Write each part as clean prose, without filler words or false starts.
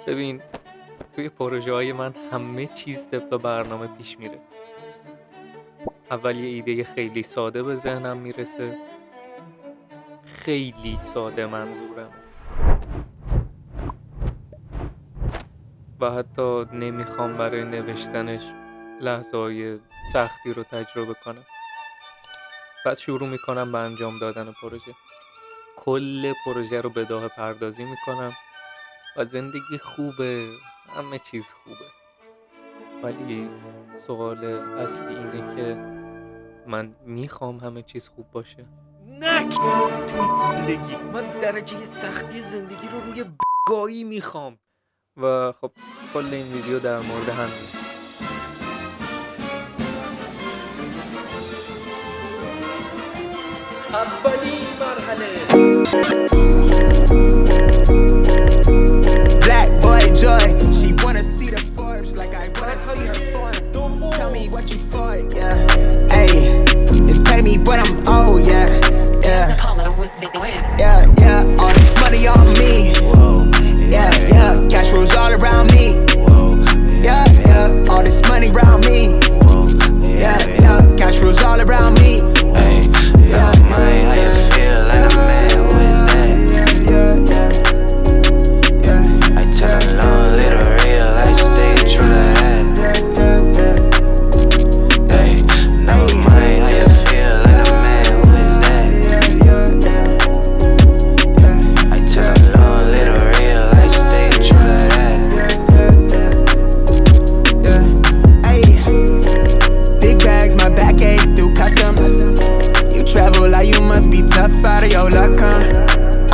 ببین، توی پروژه های من همه چیز طبق برنامه پیش میره. اول یه ایده خیلی ساده به ذهنم میرسه، خیلی ساده منظورم، و حتی نمیخوام برای نوشتنش لحظه های سختی رو تجربه کنم. بعد شروع میکنم به انجام دادن پروژه. کل پروژه رو به داغ پردازی میکنم و زندگی خوبه، همه چیز خوبه. ولی سوال اصلی اینه که من میخوام همه چیز خوب باشه؟ نه تو زندگی من درجه سختی زندگی رو روی بگاهی میخوام. و خب کل این ویدیو در مورد همین. اولین مرحله Black boy joy, she wanna see the Forbes like I wanna see her form. Tell me what you for, yeah. Ayy, they pay me but I'm old, yeah, yeah. Yeah, yeah, all this money on me. Yeah, yeah, cash rolls all around me. Yeah, yeah, all this money around me. Yeah, yeah, cash rolls all around me. Yeah, yeah, how you feel like a man with that? Yeah, yeah, yeah. I tell a long little real life stay true to that. Hey, no mind, how you feel like a man with that? I tell a long little real life stay true to that. Hey, big bags, my back ache through customs. You travel like you must be tough out of your luck, huh?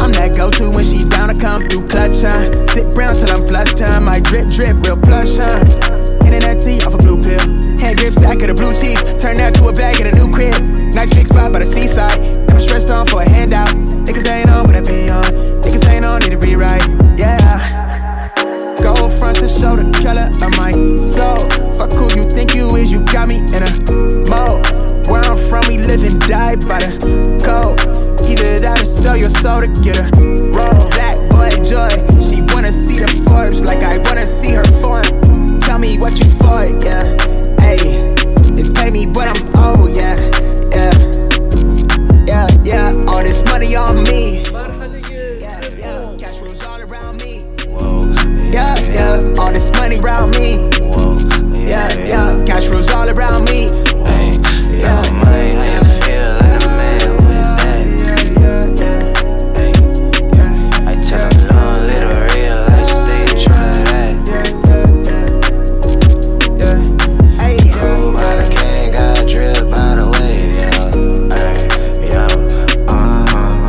I'm that go-to when she down to come through clutch, huh? Sit brown till I'm flush time. I drip, drip, real plush, huh? Internet tea off a blue pill. Hand grip stack of the blue cheese. Turn that to a bag at a new crib. Nice big spot by the seaside. Never stressed on for a handout. Niggas ain't on what I be on. Niggas ain't on, need to rewrite, yeah. Gold fronts to show the color of my soul. Fuck who you think you is, you got me in a mode. Where I'm from, we live and die by the code. Either that or sell your soul to get a roll. Black boy joy, she wanna see the Forbes like I wanna see her form. Tell me what you for, yeah. Ayy, they pay me but I'm old, yeah, yeah. Yeah, yeah, all this money on me. Yeah, yeah, cash rolls all around me. Yeah, yeah, all this money around me. Yeah, yeah, cash rolls all around me. Yeah, mind, how you feel like a man with that? I tell a long little real life stay true to that. Hey, cool by the king, got drip by the wave, yeah. Yo,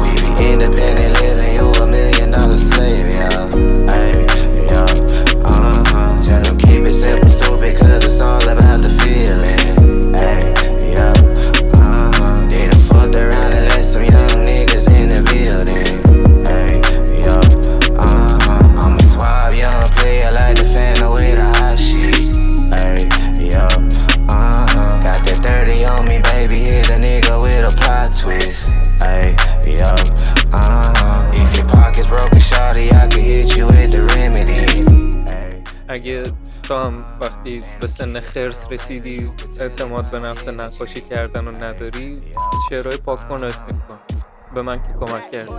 we be independent living, you $1 million slave, yeah. Yo, tell them keep it simple, stupid, cause it's all about the feeling. اگه تو هم وقتی به سن خرس رسیدی اعتماد به نفس نقاشی کردن رو نداری، شعرهای پاک کن اسم کن، به من که کمک کردی.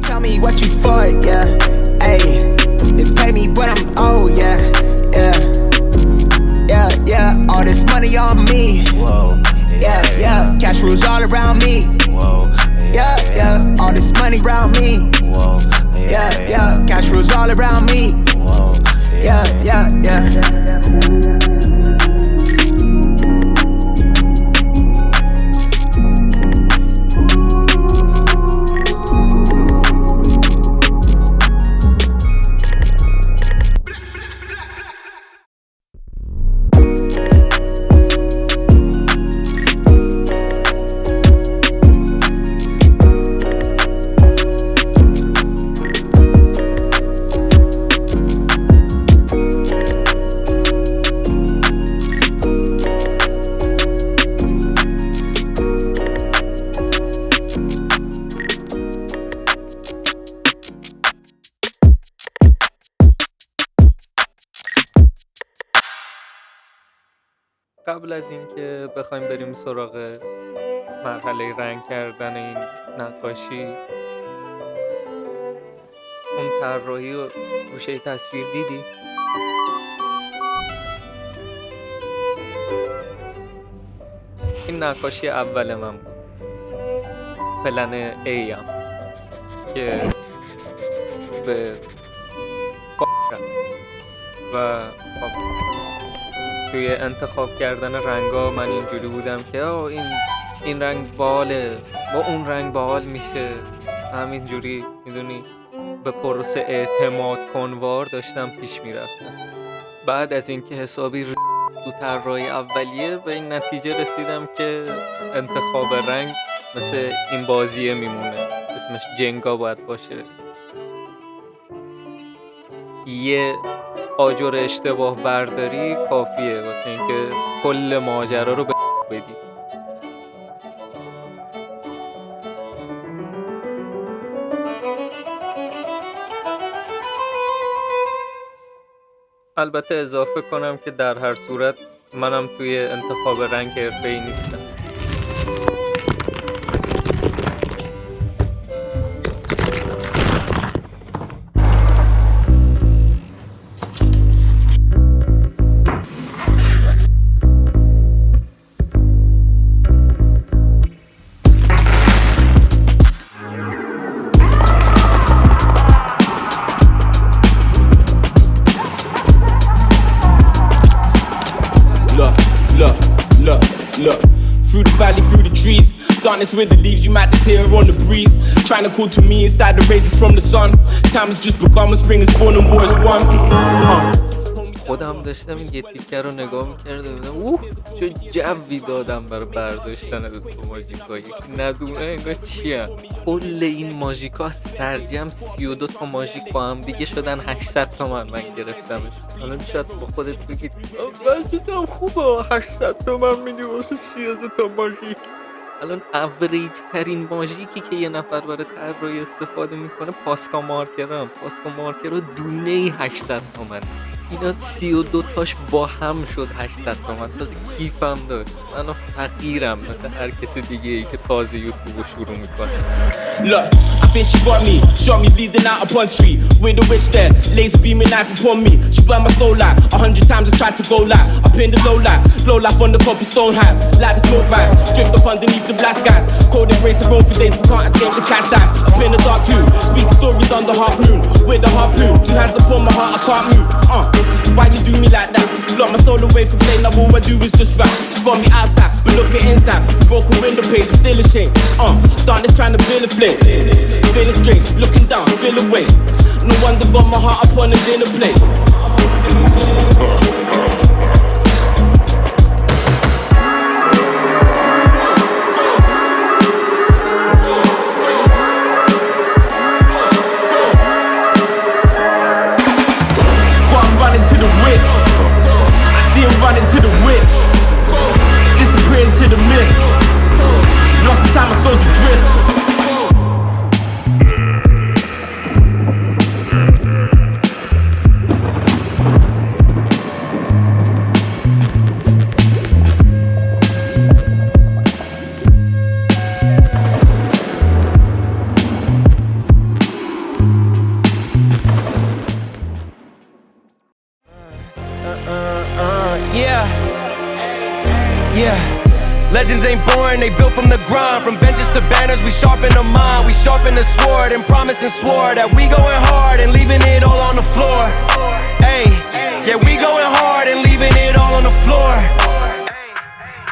Tell me what you for, yeah. Ayy, they pay me but I'm old, yeah, yeah. Yeah, yeah, all this money on me. Yeah, yeah, cash rules all around me. Yeah, yeah, all this money around me. Yeah, yeah, cash rules all around me. Yeah, yeah, yeah. قبل از اینکه بخوایم بریم سراغ مرحله رنگ کردن این نقاشی، اون طراحی و گوشه تصویر دیدی؟ این نقاشی اول من بود، پلن ای هم که به رفت و خب توی انتخاب کردن رنگا من اینجوری بودم که این رنگ باله با اون رنگ باحال میشه، همینجوری میدونی به پروسه اعتماد کنوار داشتم پیش میرفتم. بعد از اینکه حسابی تو طراحی اولیه به این نتیجه رسیدم که انتخاب رنگ مثل این بازیه میمونه، اسمش جنگا باید باشه. یه آجر اشتباه برداری کافیه واسه اینکه کل ماجرا رو بدی. البته اضافه کنم که در هر صورت منم توی انتخاب رنگ حرفه‌ای نیستم. Look, through the valley, through the trees, darkness with the leaves, you might just hear on the breeze. Trying to call to me inside the raises from the sun. Time has just begun, when spring is born and war is won. خودم داشتم این تیکه رو نگاه میکردم بودم چه جوی دادم برای برداشتن دو ماژیکا، ندونه انگار چیه. کل این ماژیکا سرجم 32 تا ماژیک با هم دیگه شدن 800 تومن من گرفتمش. حالا شاید با خودت بگید وضعیتم خوبه 800 تومن میدی واسه 32 تا ماژیک. الان اوریج ترین ماژیکی که یه نفر برای طراحی استفاده میکنه پاسکا مارکرم. پاسکا مارکر دونه 800 تومن، اینا 32 تاش با هم شد 800 تومن. تازه کیفم داشت. من فقیرم مثل هر کسی دیگه ای که تازه یوتیوب شروع میکنه. Look, I think she got me, shot me bleeding out upon street. With the witch there, laser beaming eyes upon me. She burned my soul out, 100 times I tried to go live. Up in the low life on the copy stone hat. Like the smoke rise, drift up underneath the blast skies. Cold embrace of roam for days, we can't escape the cat's eyes. Up in the dark too, speak stories under half moon. With the harpoon, 2 hands upon my heart, I can't move. Why you do me like that? Lock my soul away from playing, now all I do is just rap. Got me outside, but look at inside. Broken window panes, still a shame. Darkness trying to build a flame. Feeling strange, looking down, feel away. No wonder got my heart up on the dinner plate. Running to the witch, disappearing to the mist. Lost in time, my soul's adrift. Yeah, legends ain't born, they built from the grind. From benches to banners, we sharpen the mind. We sharpen the sword and promise and swore that we going hard and leaving it all on the floor. Hey, yeah, we going hard and leaving it all on the floor.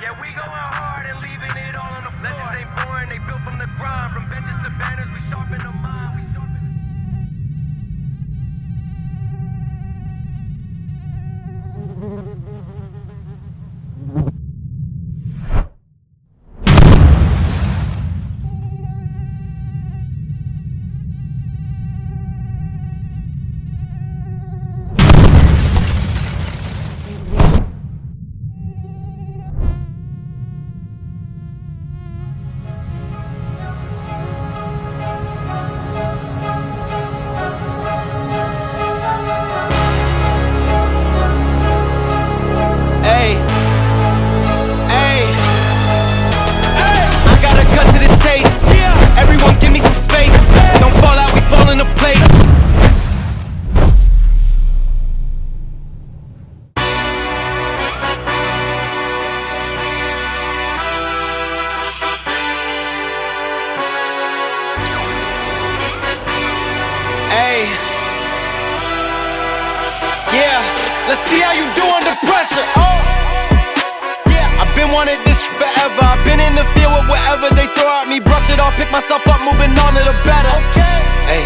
Yeah, we going hard and leaving it all on the floor. Legends ain't born, they built from the grind. From benches to banners, we sharpen the mind. We sharpen let's see how you do under pressure. Oh, yeah, I've been wanting this forever. I've been in the field with whatever they throw at me. Brush it off, pick myself up, moving on to the better. Okay, hey.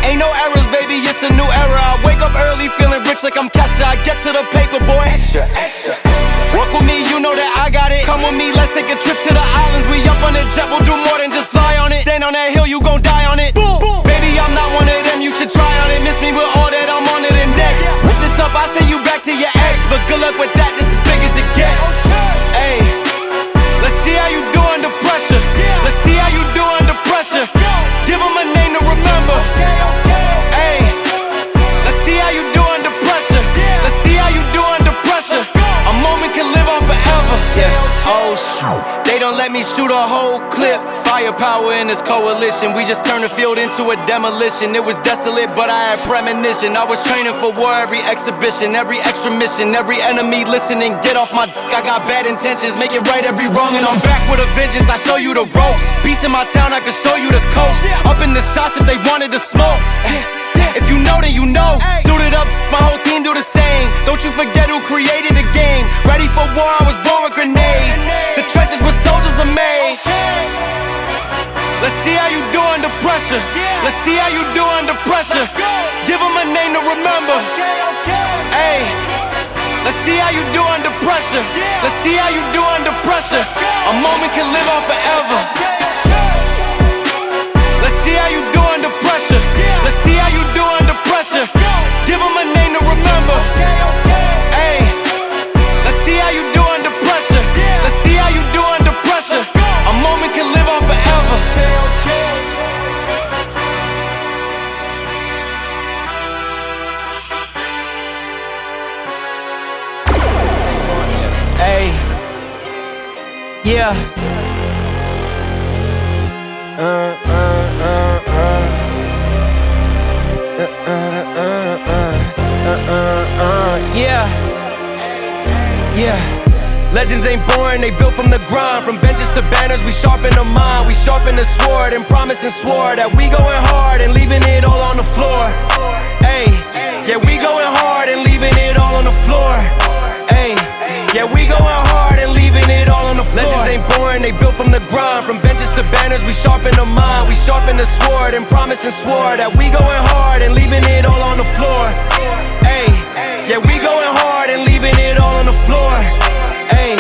Ain't no errors, baby, it's a new era. I wake up early, feeling rich like I'm Kesha. I get to the paper, boy. Extra, extra. Walk with me, you know that I got it. Come with me, let's take a trip to the islands. We up on the jet, we'll do more than just fly on it. Stand on that hill, you gon' die on it. Boom, boom. Baby, I'm not one of them, you should try on it. Miss me with all that, I'm on it and next. Whip this up, I send you back to your ex. But good luck with that, this is big as it gets. Hey, let's see how you do under pressure. Let's see how you do under pressure. Give them a name to remember. Hey, let's see how you do under pressure. Let's see how you do under pressure. A moment can live on forever. Yeah, oh shoot, they don't let me shoot a whole clip. Firepower in this coalition. We just turned the field into a demolition. It was desolate, but I had premonition. I was training for war, every exhibition, every extra mission, every enemy listening. Get off my dick, I got bad intentions. Make it right every wrong, and I'm back with a vengeance. I show you the ropes. Peace in my town, I can show you the coast. Up in the shots if they wanted to smoke. If you know, then you know. Suited up, my whole team do the same. Don't you forget who created the game. Ready for war, I was born with grenades. The trenches where soldiers are made. Let's see how you do under pressure. Let's see how you do under pressure. Give them a name to remember. Hey, let's see how you do under pressure. Let's see how you do under pressure. A moment can live on forever. Let's see how you do under pressure. Let's see how you do under pressure. Give them a name to remember. Hey, let's see how you do under pressure. Let's see how you do under pressure. A moment can live on forever. Hey, yeah. Yeah, yeah. Legends ain't boring, they built from the grind. From benches to banners, we sharpen the mind. We sharpen the sword and promise and swore that we going hard and leaving it all on the floor. Hey, yeah, we going hard and leaving it all on the floor. Hey, yeah, we going hard and leaving it all on the floor. Legends ain't boring, they built from the grind. From benches to banners, we sharpen the mind. We sharpen the sword and promise and swore that we going hard and leaving it all on the floor. Hey, yeah, we going hard and leaving it all on the floor. Hey.